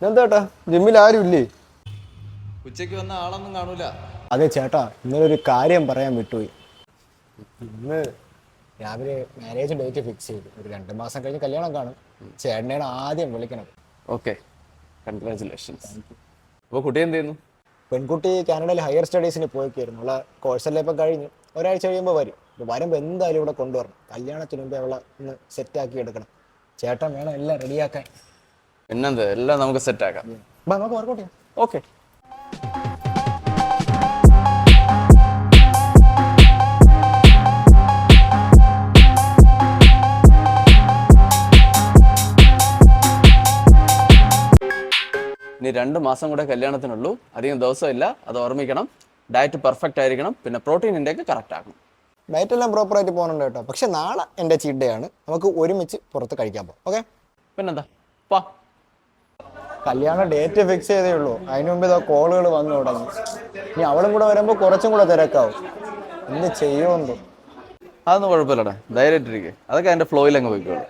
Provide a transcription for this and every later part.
എന്താ ജിമ്മിൽ ആരും ഇല്ലേ? ഉച്ചയ്ക്ക് വന്ന ആളൊന്നും കാണൂല. അതെ ചേട്ടാ, ഇന്നലെ ഒരു കാര്യം പറയാൻ വിട്ടുപോയി. ഇന്ന് രാവിലെ മാരേജ് ഡേറ്റ് ഫിക്സ് ചെയ്തു. ഒരു 2 മാസം കഴിഞ്ഞ് കല്യാണം കാണും. ചേട്ടനെയാണ് ആദ്യം വിളിക്കണത്. Okay, congratulations. അപ്പോൾ കുട്ടി എന്ത് ചെയ്യുന്നു? പെൺകുട്ടി കാനഡയിൽ ഹയർ സ്റ്റഡീസിന് പോയിക്കായിരുന്നു. ഉള്ള കോഴ്സെല്ലാം ഇപ്പം കഴിഞ്ഞ് ഒരാഴ്ച കഴിയുമ്പോൾ വരും. വരുമ്പോൾ എന്തായാലും ഇവിടെ കൊണ്ടുവരണം. കല്യാണത്തിന് മുമ്പേ അവളെ ഒന്ന് സെറ്റാക്കി എടുക്കണം. ചേട്ടൻ വേണം എല്ലാം റെഡിയാക്കാൻ. പിന്നെന്ത്, എല്ലാം നമുക്ക് സെറ്റാക്കാം. നമുക്ക് വർക്കൗട്ട് ചെയ്യാം. ഓക്കെ. ഇനി 2 മാസം കൂടെ കല്യാണത്തിനുള്ളൂ. അധികം ദിവസമില്ല, അത് ഓർമ്മിക്കണം. ഡയറ്റ് പെർഫെക്റ്റ് ആയിരിക്കണം. പിന്നെ പ്രോട്ടീൻ ഇൻടേക്ക് കറക്റ്റ് ആക്കണം. ഡയറ്റ് എല്ലാം പ്രോപ്പറായിട്ട് പോകുന്നുണ്ട് കേട്ടോ. പക്ഷെ നാളെ എൻ്റെ ചീറ്റ് ഡേ ആണ്. നമുക്ക് ഒരുമിച്ച് പുറത്ത് കഴിക്കാൻ പോകാം. ഓക്കെ, പിന്നെന്താ, പാ. കല്യാണ ഡേറ്റ് ഫിക്സ് ചെയ്തേ ഉള്ളൂ. അതിന് മുമ്പ് ഇതാ കോളുകൾ വന്നു തുടങ്ങി. ഇനി അവളും കൂടെ വരുമ്പോൾ കുറച്ചും കൂടെ തിരക്കാവും. എന്ത് ചെയ്യുമെന്തോ. അതൊന്നും കുഴപ്പമില്ലടാ, ധൈര്യമായിട്ടിരിക്കുക. അതൊക്കെ അതിൻ്റെ ഫ്ലോയിൽ അങ്ങ് പോയിക്കോളൂ.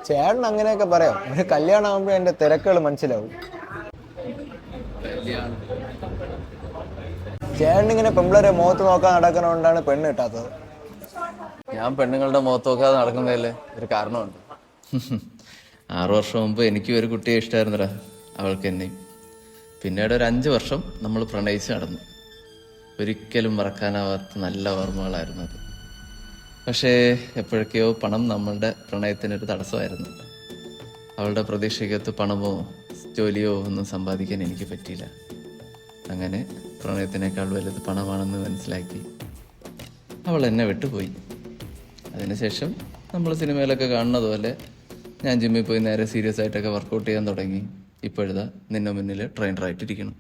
ചേട്ടൻ അങ്ങനെയൊക്കെ പറയാം. ഒരു കല്യാണം ആകുമ്പോൾ എൻ്റെ തിരക്കുകൾ മനസ്സിലാവും. ചേട്ടനിങ്ങനെ പെമ്പിളരെ മുഖത്ത് നോക്കാൻ നടക്കണോണ്ടാണ് പെണ്ണ് കിട്ടാത്തത്. ഞാൻ പെണ്ണുങ്ങളുടെ മുഖത്ത് നോക്കാതെ നടക്കുന്നതിൽ ഒരു കാരണമുണ്ട്. 6 വർഷം മുമ്പ് എനിക്കും ഒരു കുട്ടിയെ ഇഷ്ടമായിരുന്നടാ, അവൾക്ക് എന്നെയും. പിന്നീട് ഒരു 5 വർഷം നമ്മൾ പ്രണയിച്ച് നടന്നു. ഒരിക്കലും മറക്കാനാവാത്ത നല്ല ഓർമ്മകളായിരുന്നു അത്. പക്ഷേ എപ്പോഴൊക്കെയോ പണം നമ്മളുടെ പ്രണയത്തിനൊരു തടസ്സമായിരുന്നു. അവളുടെ പ്രതീക്ഷയ്ക്കകത്ത് പണമോ ജോലിയോ ഒന്നും സമ്പാദിക്കാൻ എനിക്ക് പറ്റിയില്ല. അങ്ങനെ പ്രണയത്തിനേക്കാൾ വലുത് പണമാണെന്ന് മനസ്സിലാക്കി അവൾ എന്നെ വിട്ടുപോയി. അതിനുശേഷം നമ്മൾ സിനിമയിലൊക്കെ കാണുന്നത് പോലെ ഞാൻ ജിമ്മിൽ പോയി നേരെ സീരിയസ് ആയിട്ടൊക്കെ വർക്കൗട്ട് ചെയ്യാൻ തുടങ്ങി. ഇപ്പോഴത്തെ നിന്നെ മുന്നിൽ ട്രെയിനറായിട്ടിരിക്കണം.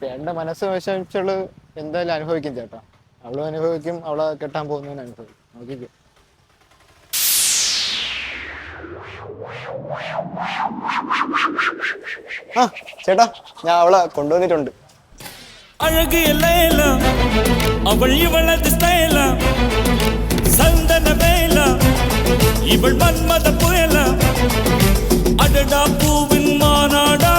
ചേട്ടൻ്റെ മനസ്സ് വിഷമിച്ചുള്ള എന്തായാലും അനുഭവിക്കും ചേട്ടാ. അവളും അനുഭവിക്കും, അവളെ കെട്ടാൻ പോകുന്നതിന് അനുഭവിക്കും. നോക്കിക്കും. ആ ചേട്ടാ, ഞാൻ അവളെ കൊണ്ടുവന്നിട്ടുണ്ട്. അവൾ ഇവളത് സ്റ്റൈല സന്തന വേല ഇവൾ മന്മത പുയല അടടാ പൂവിൻ മാനാടാ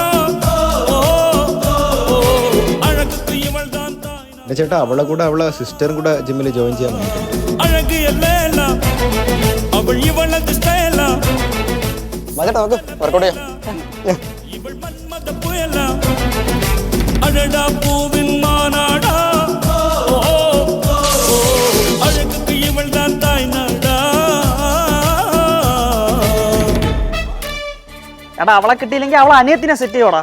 അഴകത്ത് ഇവൾ താൻ തായന. ചേട്ടാ, അവളെ കൂടെ അവളെ സിസ്റ്ററും കൂടെ ജിമ്മിൽ ജോയിൻ ചെയ്യാൻ അഴകിയല്ലേല അവൾ ഇവളത് സ്റ്റൈല ചേട്ടാ, നമുക്ക് വർക്കൗട്ട് ചെയ്യാം. ഇവൾ മന്മത പുയല അടടാ പൂവിൻ മാനാടാ അഴകത്ത് ഇവൾ താൻ തായനടാ. എടാ, അവളെ കിട്ടിയില്ലെങ്കിൽ അവളെ അനിയത്തിനെ സെറ്റ് ചെയ്യോടാ.